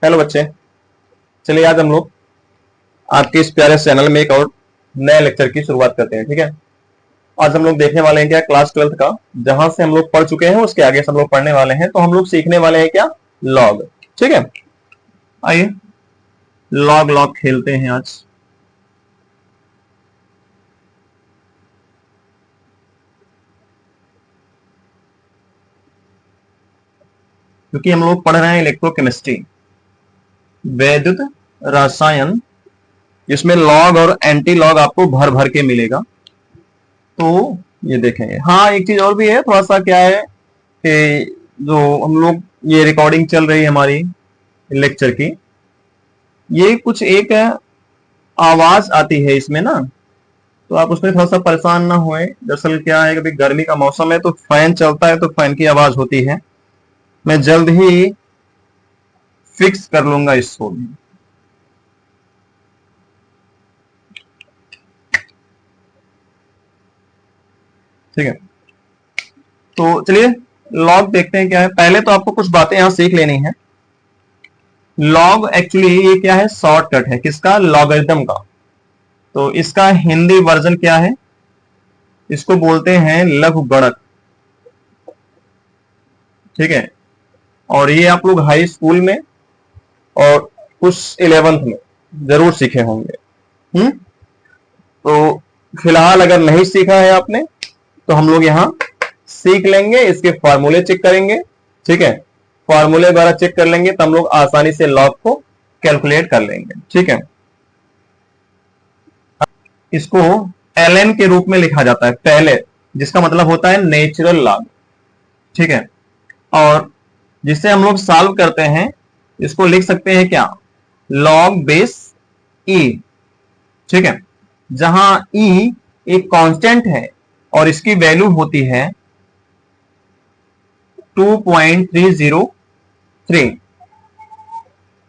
Hello बच्चे, चलिए आज हम लोग आपके इस प्यारे चैनल में एक और नए लेक्चर की शुरुआत करते हैं। ठीक है, आज हम लोग देखने वाले हैं क्या क्लास 12th का, जहां से हम लोग पढ़ चुके हैं उसके आगे से हम लोग पढ़ने वाले हैं। तो हम लोग सीखने वाले हैं क्या, लॉग। ठीक है, आइए लॉग लॉग खेलते हैं आज। क्योंकि हम लोग पढ़ रहे हैं इलेक्ट्रोकेमिस्ट्री, वैद्युत रसायन, जिसमें लॉग और एंटी लॉग आपको भर भर के मिलेगा। तो ये देखेंगे। हाँ, एक चीज और भी है, थोड़ा सा क्या है कि जो हम लोग ये रिकॉर्डिंग चल रही है हमारी लेक्चर की, ये कुछ एक आवाज आती है इसमें ना, तो आप उसमें थोड़ा सा परेशान ना होए। दरअसल क्या है, कभी गर्मी का मौसम है तो फैन चलता है तो फैन की आवाज होती है। मैं जल्द ही फिक्स कर लूंगा इसको भी। ठीक है, तो चलिए लॉग देखते हैं क्या है। पहले तो आपको कुछ बातें यहां सीख लेनी है। लॉग एक्चुअली ये क्या है, शॉर्टकट है किसका, लॉगरिथम का। तो इसका हिंदी वर्जन क्या है, इसको बोलते हैं लघुगणक। ठीक है, और ये आप लोग हाई स्कूल में और कुछ 11th में जरूर सीखे होंगे। तो फिलहाल अगर नहीं सीखा है आपने तो हम लोग यहां सीख लेंगे, इसके फॉर्मूले चेक करेंगे। ठीक है, फॉर्मूले द्वारा चेक कर लेंगे तो हम लोग आसानी से लॉग को कैलकुलेट कर लेंगे। ठीक है, इसको ln के रूप में लिखा जाता है पहले, जिसका मतलब होता है नेचुरल लॉग। ठीक है, और जिसे हम लोग सॉल्व करते हैं इसको लिख सकते हैं क्या, लॉग बेस ई। ठीक है, जहां ई एक कांस्टेंट है और इसकी वैल्यू होती है 2.303।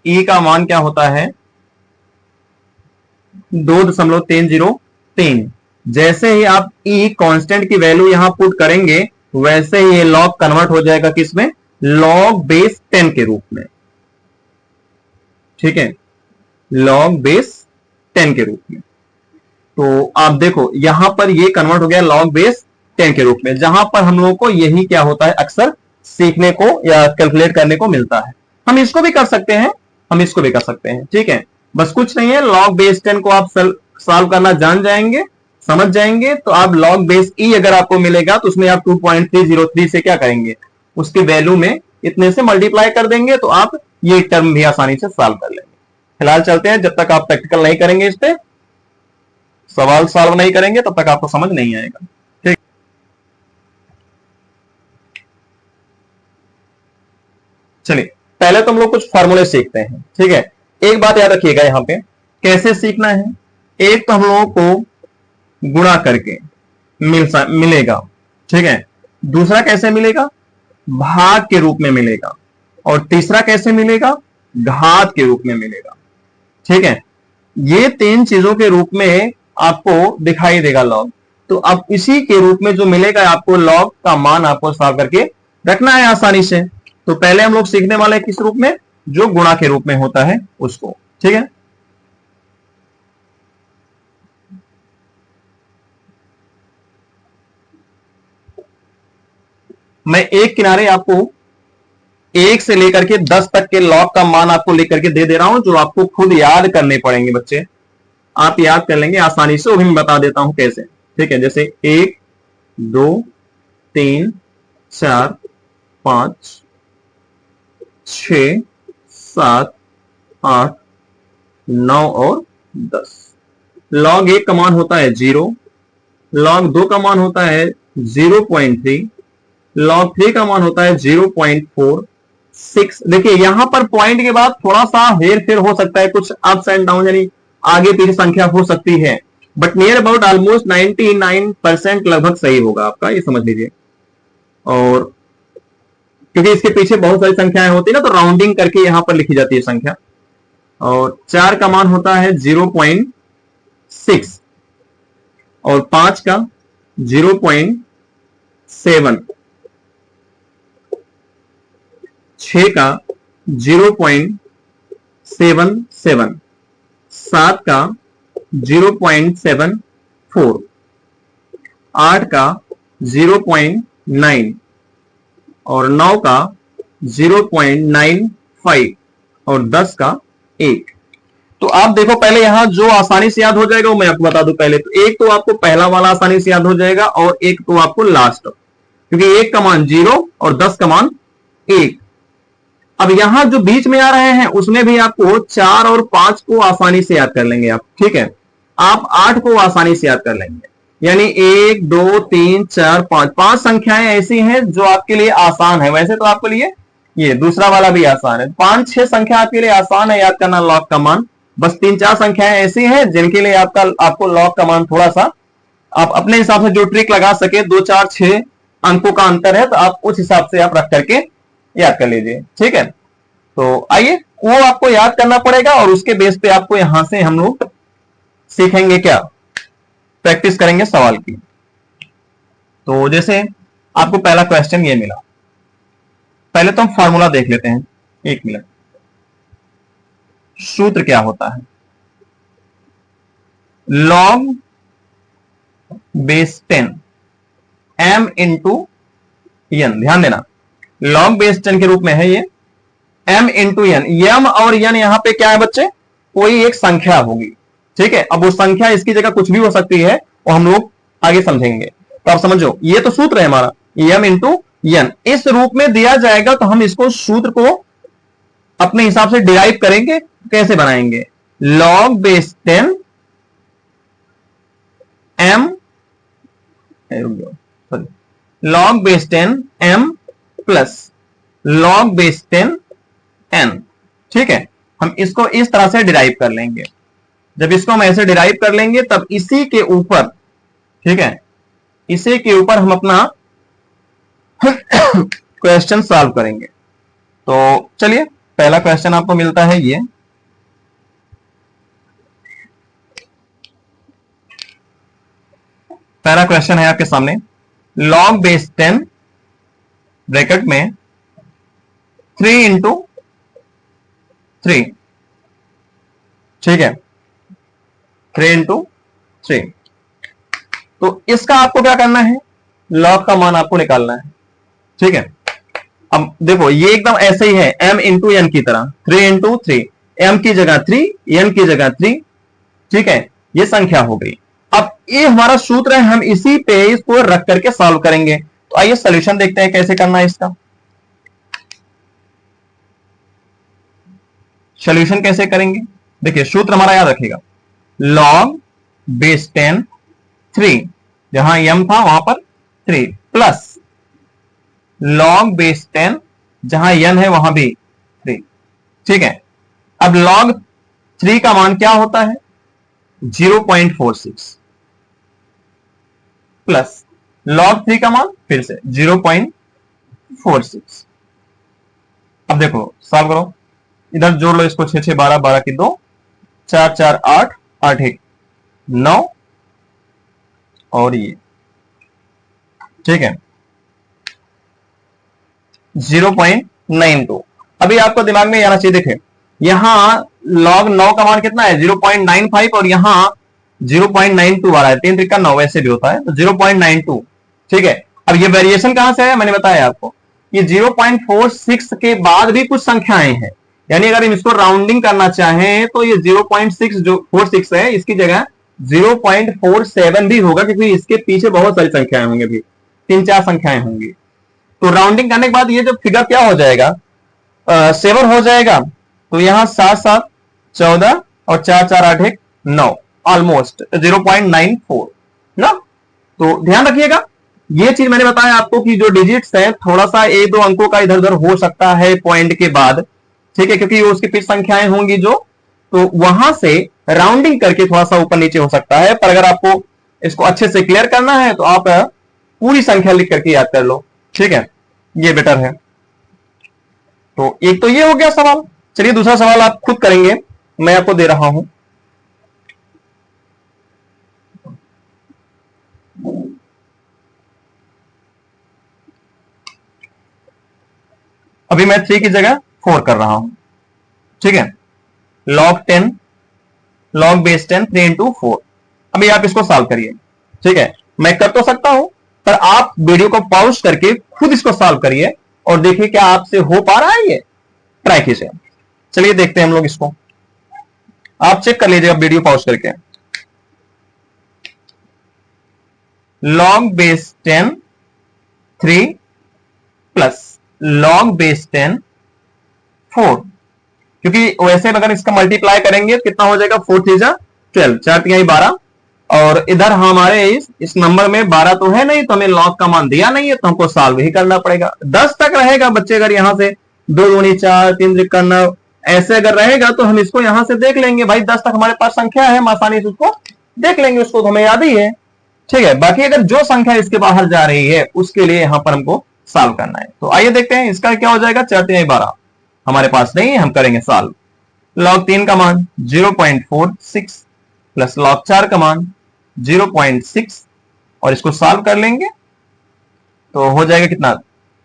ई का मान क्या होता है, 2.303। जैसे ही आप ई कांस्टेंट की वैल्यू यहां पुट करेंगे वैसे ही ये लॉग कन्वर्ट हो जाएगा किसमें, लॉग बेस 10 के रूप में। ठीक है, लॉग बेस 10 के रूप में। तो आप देखो यहां पर ये कन्वर्ट हो गया लॉग बेस 10 के रूप में, जहां पर हम लोगों को यही क्या होता है अक्सर सीखने को या कैलकुलेट करने को मिलता है। हम इसको भी कर सकते हैं, हम इसको भी कर सकते हैं। ठीक है, बस कुछ नहीं है, लॉग बेस 10 को आप सॉल्व करना जान जाएंगे, समझ जाएंगे, तो आप लॉग बेस ई अगर आपको मिलेगा तो उसमें आप 2.303 से क्या करेंगे, उसकी वैल्यू में इतने से मल्टीप्लाई कर देंगे तो आप ये टर्म भी आसानी से सॉल्व कर लेंगे। फिलहाल चलते हैं, जब तक आप प्रैक्टिकल नहीं करेंगे, इस पे सवाल सॉल्व नहीं करेंगे तब तक आपको समझ नहीं आएगा। ठीक, चलिए पहले तो हम लोग कुछ फार्मूले सीखते हैं। ठीक है, एक बात याद रखिएगा, यहां पे कैसे सीखना है। एक तो हम लोगों को गुणा करके मिलेगा। ठीक है, दूसरा कैसे मिलेगा, भाग के रूप में मिलेगा, और तीसरा कैसे मिलेगा, घात के रूप में मिलेगा। ठीक है, ये तीन चीजों के रूप में आपको दिखाई देगा लॉग। तो अब इसी के रूप में जो मिलेगा आपको, लॉग का मान आपको सॉल्व करके रखना है आसानी से। तो पहले हम लोग सीखने वाले हैं किस रूप में, जो गुणा के रूप में होता है उसको। ठीक है, मैं एक किनारे आपको 1 से लेकर के 10 तक के लॉग का मान आपको लेकर के दे रहा हूं, जो आपको खुद याद करने पड़ेंगे बच्चे। आप याद कर लेंगे आसानी से, वो भी मैं बता देता हूं कैसे। ठीक है, जैसे 1 2 3 4 5 6 7 8 9 और 10। लॉग 1 का मान होता है 0, लॉग 2 का मान होता है 0.3, लॉग 3 का मान होता है 0.46। देखिए यहां पर पॉइंट के बाद थोड़ा सा हेर फेर हो सकता है, कुछ अप्स एंड डाउन यानी आगे पीछे संख्या हो सकती है, बट नियर अबाउट ऑलमोस्ट 99% लगभग सही होगा आपका, ये समझ लीजिए। और क्योंकि इसके पीछे बहुत सारी संख्याएं होती है ना, तो राउंडिंग करके यहां पर लिखी जाती है संख्या। और 4 का मान होता है 0.6, और 5 का 0.7, 6 का 0.77, 7 का 0.74, 8 का 0.9 और 9 का 0.95 और 10 का 1। तो आप देखो पहले यहां जो आसानी से याद हो जाएगा वो मैं आपको बता दूं। पहले तो एक तो आपको पहला वाला आसानी से याद हो जाएगा और एक तो आपको लास्ट, क्योंकि 1 का मान 0 और 10 का मान 1। अब यहां जो बीच में आ रहे हैं उसमें भी आपको 4 और 5 को आसानी से याद कर लेंगे आप, ठीक है। आप 8 को आसानी से याद कर लेंगे, यानी 1 2 3 4 5, 5 संख्याएं ऐसी हैं जो आपके लिए आसान है। वैसे तो आपके लिए ये दूसरा वाला भी आसान है, 5-6 संख्या आपके लिए आसान है याद करना लॉग का मान। बस 3-4 संख्याएं ऐसी हैं जिनके लिए आपको लॉग का मान थोड़ा सा आप अपने हिसाब से जो ट्रिक लगा सके, 2 4 6 अंकों का अंतर है तो आप उस हिसाब से आप रख करके याद कर लीजिए, ठीक है। तो आइए वो आपको याद करना पड़ेगा और उसके बेस पे आपको यहां से हम लोग सीखेंगे, क्या प्रैक्टिस करेंगे सवाल की। तो जैसे आपको पहला क्वेश्चन ये मिला, पहले तो हम फार्मूला देख लेते हैं, 1 मिनट। सूत्र क्या होता है? Log base 10 m into n। ध्यान देना लॉग बेस 10 के रूप में है ये, m इंटू n। m और n यहां पे क्या है बच्चे? कोई एक संख्या होगी, ठीक है। अब वो संख्या इसकी जगह कुछ भी हो सकती है, वो हम लोग आगे समझेंगे। तो आप समझो ये तो सूत्र है हमारा, m इंटू n इस रूप में दिया जाएगा तो हम इसको सूत्र को अपने हिसाब से डिराइव करेंगे। कैसे बनाएंगे? Log base 10 m, log base 10 m plus log base 10 n, ठीक है। हम इसको इस तरह से डिराइव कर लेंगे। जब इसको हम ऐसे डिराइव कर लेंगे तब इसी के ऊपर, ठीक है, इसी के ऊपर हम अपना क्वेश्चन सॉल्व करेंगे। तो चलिए पहला क्वेश्चन आपको मिलता है ये, पहला क्वेश्चन है आपके सामने, लॉग बेस 10 ब्रैकेट में 3 इंटू 3, ठीक है, 3 इंटू 3। तो इसका आपको क्या करना है? लॉग का मान आपको निकालना है, ठीक है। अब देखो ये एकदम ऐसे ही है, m इंटू एन की तरह, 3 इंटू 3, m की जगह 3, n की जगह 3, ठीक है। ये संख्या हो गई। अब ये हमारा सूत्र है, हम इसी पे इसको रख करके सॉल्व करेंगे। तो आइए सॉल्यूशन देखते हैं कैसे करना है इसका। सॉल्यूशन कैसे करेंगे? देखिए सूत्र हमारा याद रखिएगा, लॉग बेस 10 3, जहां m था वहां पर 3, प्लस लॉग बेस 10 जहां n है वहां भी 3, ठीक है। अब लॉग 3 का मान क्या होता है? 0.46 प्लस लॉग 3 का मान फिर से 0.46। अब देखो सॉल्व करो, इधर जोड़ लो इसको, 6 6 12, 12 की 2, 4 4 8, 8 1 9 और ये, ठीक है, 0.92। अभी आपको दिमाग में आना चाहिए, देखें यहां लॉग 9 का मान कितना है? 0.95 और यहां 0.92 आ रहा है, 3 3 का 9 वैसे भी होता है, तो 0.92, ठीक है। अब ये वेरिएशन कहां से है? मैंने बताया आपको, ये 0.46 के बाद भी कुछ संख्याएं हैं, यानी अगर हम इसको राउंडिंग करना चाहें तो ये 0.6 जो 46 है इसकी जगह 0.47 भी होगा, क्योंकि इसके पीछे बहुत सारी संख्याएं होंगी, भी 3-4 संख्याएं होंगी। तो राउंडिंग करने के बाद ये जो फिगर क्या हो जाएगा? 7 हो जाएगा। तो यहां 7 7 14 और 4 4 8 1 9, ऑलमोस्ट 0.94 ना। तो ध्यान रखिएगा, ये चीज मैंने बताया आपको कि जो डिजिट्स है थोड़ा सा 1-2 अंकों का इधर उधर हो सकता है पॉइंट के बाद, ठीक है, क्योंकि उसकी फिर संख्याएं होंगी जो, तो वहां से राउंडिंग करके थोड़ा सा ऊपर नीचे हो सकता है। पर अगर आपको इसको अच्छे से क्लियर करना है तो आप पूरी संख्या लिख करके याद कर लो, ठीक है, ये बेटर है। तो एक तो ये हो गया सवाल। चलिए दूसरा सवाल आप खुद करेंगे, मैं आपको दे रहा हूं। अभी मैं 3 की जगह 4 कर रहा हूं, ठीक है। log 10 log base 10 3 into 4। अभी आप इसको सॉल्व करिए, ठीक है। मैं कर तो सकता हूं, पर आप वीडियो को पॉज करके खुद इसको सॉल्व करिए और देखिए क्या आपसे हो पा रहा है ये, ट्राई कीजिए। चलिए देखते हैं हम लोग इसको, आप चेक कर लीजिएगा वीडियो पॉज करके। log base 10 3 plus log base 10 4, क्योंकि वैसे अगर इसका मल्टीप्लाई करेंगे तो कितना हो जाएगा, 4 3 12, 4 3 12, और इधर हमारे इस नंबर में 12 तो है नहीं, तो हमें log का मान दिया नहीं है, तो हमको सॉल्व ही करना पड़ेगा। 10 तक रहेगा बच्चे, अगर यहां से 2 दूनी 4 3 त्रिक 9 ऐसे अगर रहेगा तो हम इसको यहां से देख लेंगे भाई, 10 तक हमारे पास संख्या है, हम आसानी से उसको देख लेंगे, उसको तो हमें याद ही है, ठीक है। बाकी अगर जो संख्या इसके बाहर जा रही है उसके लिए यहां पर हमको सॉल्व करना है। तो आइए देखते हैं इसका क्या हो जाएगा। 4 3 12 हमारे पास नहीं है, हम करेंगे सॉल्व। log 3 का मान 0.46 प्लस log 4 का मान 0.6, और इसको सॉल्व कर लेंगे तो हो जाएगा कितना,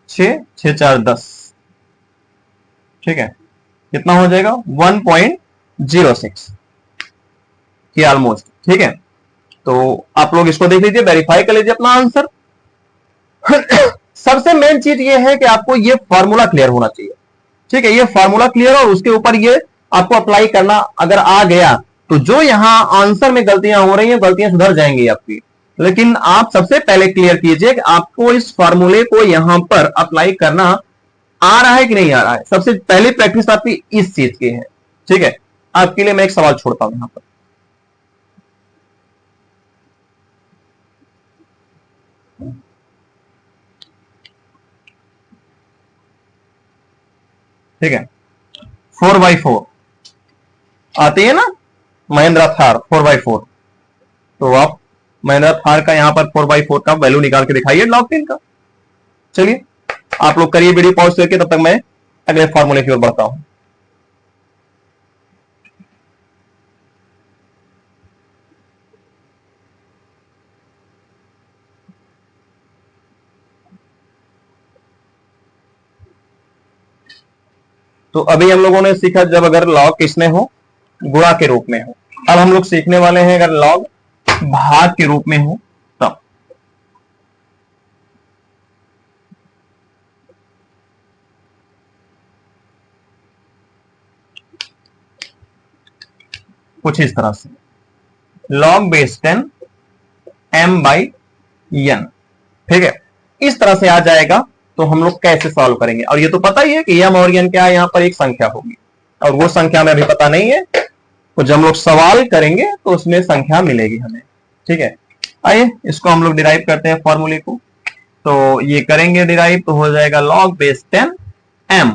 6 6 4 10, ठीक है। कितना हो जाएगा 1.06 की ऑलमोस्ट, ठीक है। तो आप लोग इसको देख लीजिए, वेरीफाई कर लीजिए अपना आंसर। सबसे मेन चीज ये है कि आपको ये फॉर्मूला क्लियर होना चाहिए, ठीक है। ये फॉर्मूला क्लियर और उसके ऊपर ये आपको अप्लाई करना अगर आ गया तो जो यहां आंसर में गलतियां हो रही हैं, गलतियां सुधर जाएंगी आपकी। लेकिन आप सबसे पहले क्लियर कीजिए कि आपको इस फॉर्मूले को यहां पर अप्लाई करना आ रहा है कि नहीं आ रहा है। सबसे पहली प्रैक्टिस आपकी इस चीज की है, ठीक है। आपके लिए मैं एक सवाल छोड़ता हूं यहां पर, ठीक है। 4x4 आती है ना, महिंद्रा थार 4x4, तो आप महिंद्रा थार का यहां पर 4x4 का वैल्यू निकाल के दिखाइए log 3 का। चलिए आप लोग करिए वीडियो पॉज करके, तब तक मैं अगले फॉर्मूले की ओर बढ़ता हूं। तो अभी हम लोगों ने सीखा जब अगर log किसमें हो, गुणा के रूप में हो। अब हम लोग सीखने वाले हैं अगर log भाग के रूप में हो तब। कुछ इस तरह से log base 10 m by n, ठीक है। इस तरह से आ जाएगा तो हम लोग कैसे सॉल्व करेंगे। और ये तो पता ही है कि m और n क्या है, यहां पर एक संख्या होगी और वो संख्या में अभी पता नहीं है, तो जब हम लोग सवाल करेंगे तो उसमें संख्या मिलेगी हमें, ठीक है। आइए इसको हम लोग डिराइव करते हैं फॉर्मूले को। तो ये करेंगे डिराइव तो हो जाएगा log बेस 10 m,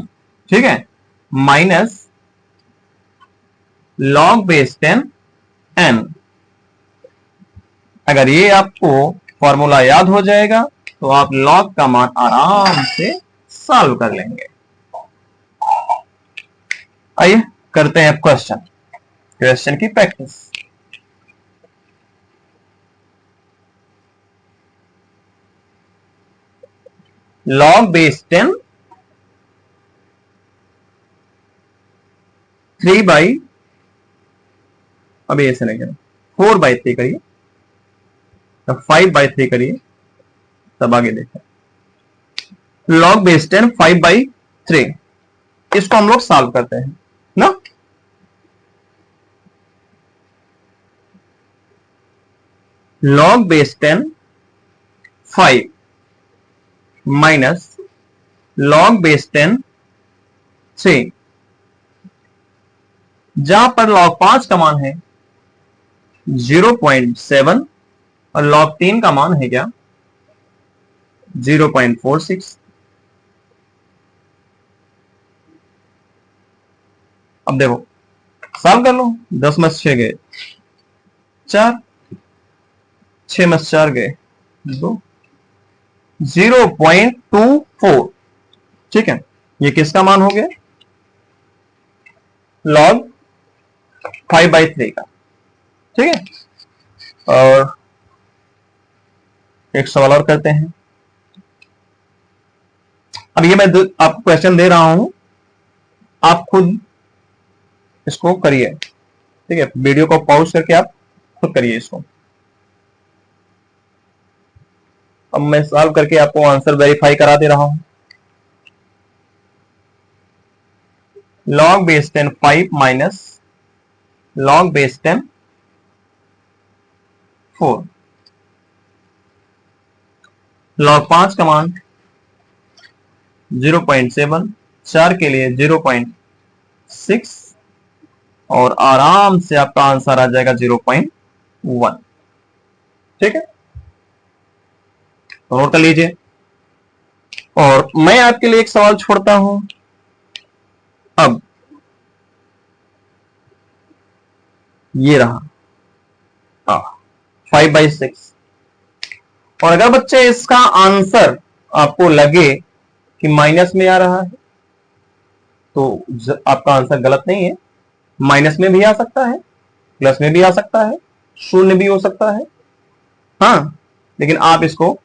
ठीक है, माइनस log बेस 10 n। अगर ये आपको फॉर्मूला याद हो जाएगा तो आप log का मान आराम से सॉल्व कर लेंगे। आइए करते हैं क्वेश्चन की प्रैक्टिस। log बेस 10 3 बाई, अभी ऐसे नहीं करें, 4/3 करिए, तब 5/3 करिए, तब आगे देखें। log बेस 10 5/3, इसको हम लोग सॉल्व करते हैं ना। log base 10 5 minus log base 10 3, जहां पर log 5 का मान है 0.7 और log 3 का मान है क्या 0.46। अब देखो सॉल्व कर लो, 10 में 6 गए 4, 6 में 4 गए 2, 0.24, ठीक है। ये किसका मान हो गया, log 5/3 का, ठीक है। और एक सवाल और करते हैं। अब ये मैं आपको क्वेश्चन दे रहा हूं, आप खुद इसको करिए, ठीक है, वीडियो को पॉज करके आप खुद करिए इसको। अब मैं सॉल्व करके आपको आंसर वेरीफाई करा दे रहा हूं। log base 10 5 minus log base 10 4। log 5 का मान 0.7, 4 के लिए 0.6 और आराम से आपका आंसर आ जाएगा 0.1। ठीक है, तो नोट कर लीजिए। और मैं आपके लिए एक सवाल छोड़ता हूं। अब ये रहा 5/6, और अगर बच्चे इसका आंसर आपको लगे कि माइनस में आ रहा है तो आपका आंसर गलत नहीं है। माइनस में भी आ सकता है, प्लस में भी आ सकता है, शून्य भी हो सकता है। हाँ, लेकिन आप इसको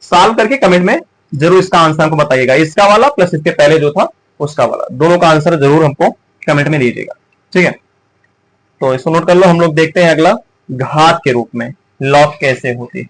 सॉल्व करके कमेंट में जरूर इसका आंसर हमको बताइएगा, इसका वाला प्लस इसके पहले जो था उसका वाला, दोनों का आंसर जरूर हमको कमेंट में दीजिएगा। ठीक है, तो इसको नोट कर लो। हम लोग देखते हैं अगला, घात के रूप में लॉग कैसे होती है।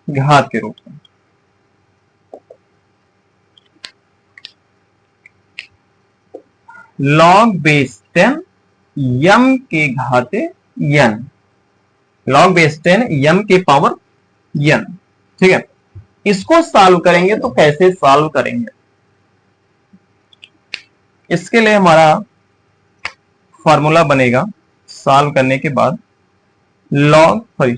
घात के रूप में log बेस 10 यम के घाते यन, log बेस 10 यम के पावर यन। ठीक है, इसको सॉल्व करेंगे तो कैसे सॉल्व करेंगे, इसके लिए हमारा फॉर्मूला बनेगा सॉल्व करने के बाद log, सॉरी,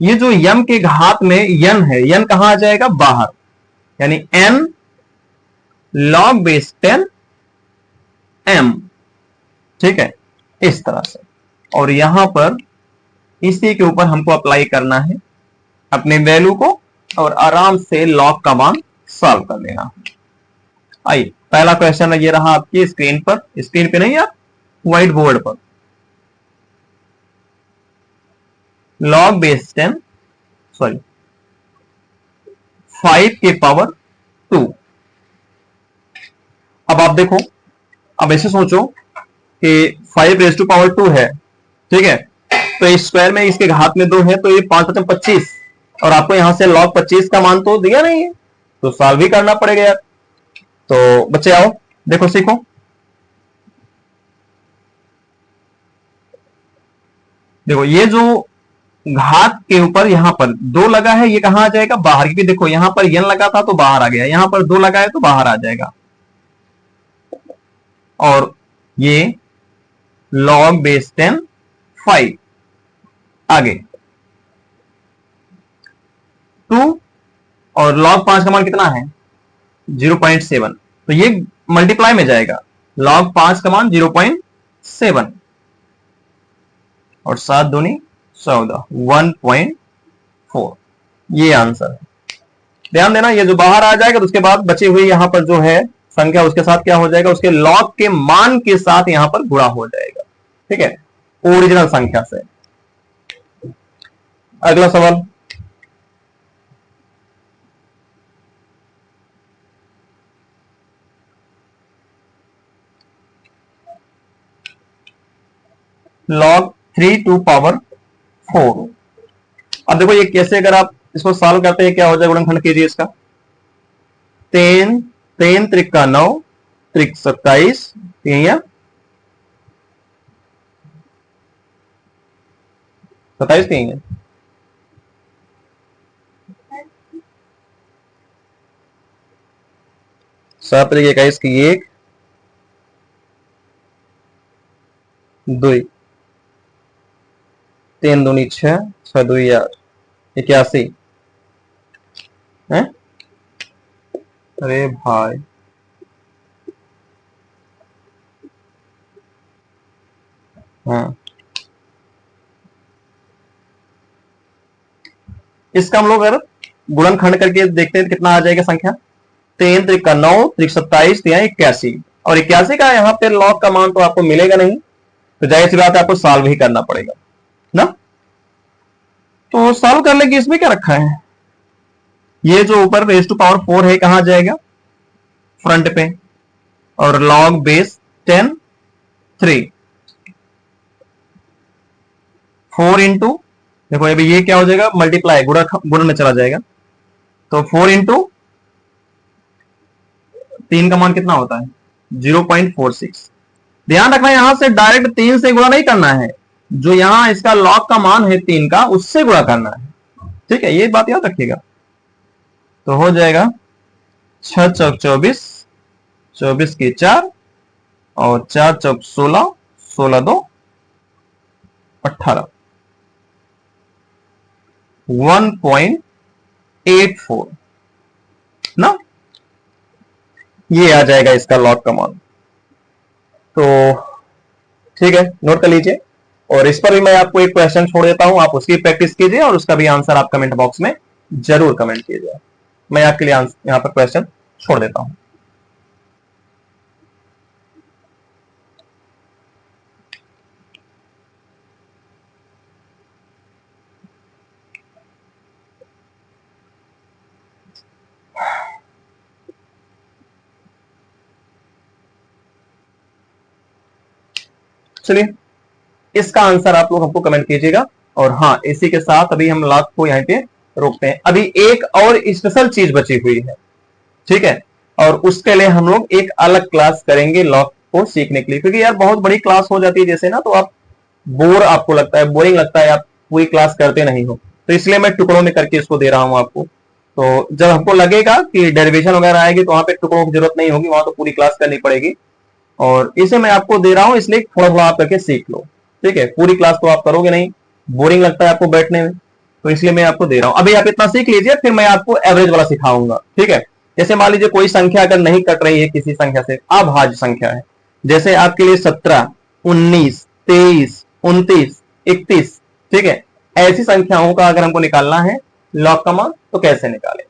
ये जो यम के घात में यन है, यन कहां आ जाएगा, बाहर, यानी n log बेस 10 m। ठीक है, इस तरह से, और यहां पर इसी के ऊपर हमको अप्लाई करना है अपने वैल्यू को, और आराम से log का मान सॉल्व कर लेना। आइए, पहला क्वेश्चन ये रहा आपकी स्क्रीन पर, स्क्रीन पे नहीं यार, व्हाइट बोर्ड पर। log बेस 10, सॉरी 5 के पावर 2। अब आप देखो, अब ऐसे सोचो कि 5 रेज टू पावर 2 है, ठीक है, तो इस स्क्वायर में इसके घात में 2 है, तो ये 5×25, और आपको यहां से log 25 का मान तो दिया नहीं है, तो सॉल्व भी करना पड़ेगा यार। तो बच्चे आओ, देखो सीखो। देखो ये जो घात के ऊपर यहां पर 2 लगा है, ये कहां आ जाएगा, बाहर, क्योंकि देखो यहां पर n लगा था तो बाहर आ गया, यहां पर 2 लगा है तो बाहर आ जाएगा। और ये log बेस 10 5 आगे 2, और log 5 का मान कितना है 0.7, तो ये मल्टीप्लाई में जाएगा, log 5 का मान 0.7 और 7 दूनी 14, 1.4, ये आंसर है। ध्यान देना, ये जो बाहर आ जाएगा तो उसके बाद बची हुई यहां पर जो है संख्या, उसके साथ क्या हो जाएगा, उसके log के मान के साथ यहां पर गुणा हो जाएगा। ठीक है, ओरिजिनल संख्या से। अगला सवाल, log 3 टू पावर 4। अब देखो ये कैसे, अगर आप इसको सॉल्व करते हैं क्या हो जाएगा, गुणनखंड कीजिए इसका। 3 3 त्रिका 9, त्रिक 27, 27 कहेंगे, 7 त्रिक 21 की 1 2, 3 दूनी 6, 6 2 8, 81 है। अरे भाई, हाँ इसका हम लोग अगर गुणनखंड करके देखते हैं तो कितना आ जाएगा संख्या, 3 त्रिका 9 त्रिक 27 81, और 81 का यहाँ पे लॉग का मान तो आपको मिलेगा नहीं, तो जाहिर सी बात है आपको सॉल्व ही करना पड़ेगा ना। तो सॉल्व करने की इसमें क्या रखा है, ये जो ऊपर रेज टू पावर 4 है कहां जाएगा, फ्रंट पे, और लॉग बेस 10 3 4 इंटू, देखो अभी ये क्या हो जाएगा, मल्टीप्लाई गुणन में चला जाएगा, तो 4 इंटू 3 का मान कितना होता है 0.46। ध्यान रखना यहां से डायरेक्ट 3 से गुणा नहीं करना है, जो यहां इसका लॉग का मान है 3 का उससे गुणा करना है, ठीक है, ये बात याद रखिएगा। तो हो जाएगा 6 चौक 24, 24 की 4, और 4 चौक 16, 16 2 18, 1.84 ना, ये आ जाएगा इसका लॉग का मान। तो ठीक है, नोट कर लीजिए, और इस पर भी मैं आपको एक क्वेश्चन छोड़ देता हूं, आप उसकी प्रैक्टिस कीजिए और उसका भी आंसर आप कमेंट बॉक्स में जरूर कमेंट कीजिए। मैं आपके लिए यहां पर क्वेश्चन छोड़ देता हूं। चलिए, इसका आंसर आप लोग हमको कमेंट कीजिएगा, और हाँ इसी के साथ अभी हम लॉग को यहीं पे रोकते हैं। अभी एक और स्पेशल चीज बची हुई है, ठीक है, और उसके लिए हम लोग एक अलग क्लास करेंगे लॉग को सीखने के लिए, क्योंकि यार बहुत बड़ी क्लास हो जाती है जैसे ना, तो आप आपको लगता है, बोरिंग लगता है, आप पूरी क्लास करते नहीं हो, तो इसलिए मैं टुकड़ों में करके इसको दे रहा हूं आपको। तो जब हमको लगेगा कि डेरिवेशन वगैरह आएगी तो वहां पे टुकड़ों की जरूरत नहीं होगी, वहां तो पूरी क्लास करनी पड़ेगी, और इसे मैं आपको दे रहा हूं इसलिए थोड़ा थोड़ा आप करके सीख लो, ठीक है। पूरी क्लास तो आप करोगे नहीं, बोरिंग लगता है आपको बैठने में, तो इसलिए मैं आपको दे रहा हूं। अभी आप इतना सीख लीजिए, फिर मैं आपको एवरेज वाला सिखाऊंगा, ठीक है। जैसे मान लीजिए कोई संख्या अगर नहीं कट रही है किसी संख्या से, अभाज्य संख्या है, जैसे आपके लिए 17 19 23 29 31, ठीक है, ऐसी संख्याओं का अगर हमको निकालना है लॉग का मान तो कैसे निकालें,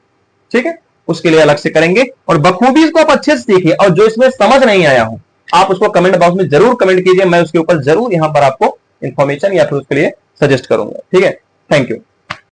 ठीक है, उसके लिए अलग से करेंगे। और बखूबी इसको आप अच्छे से सीखिए, और जो इसमें समझ नहीं आया हो आप उसको कमेंट बॉक्स में जरूर कमेंट कीजिए, मैं उसके ऊपर जरूर यहां पर आपको इंफॉर्मेशन या फिर उसके लिए सजेस्ट करूंगा, ठीक है। Thank you.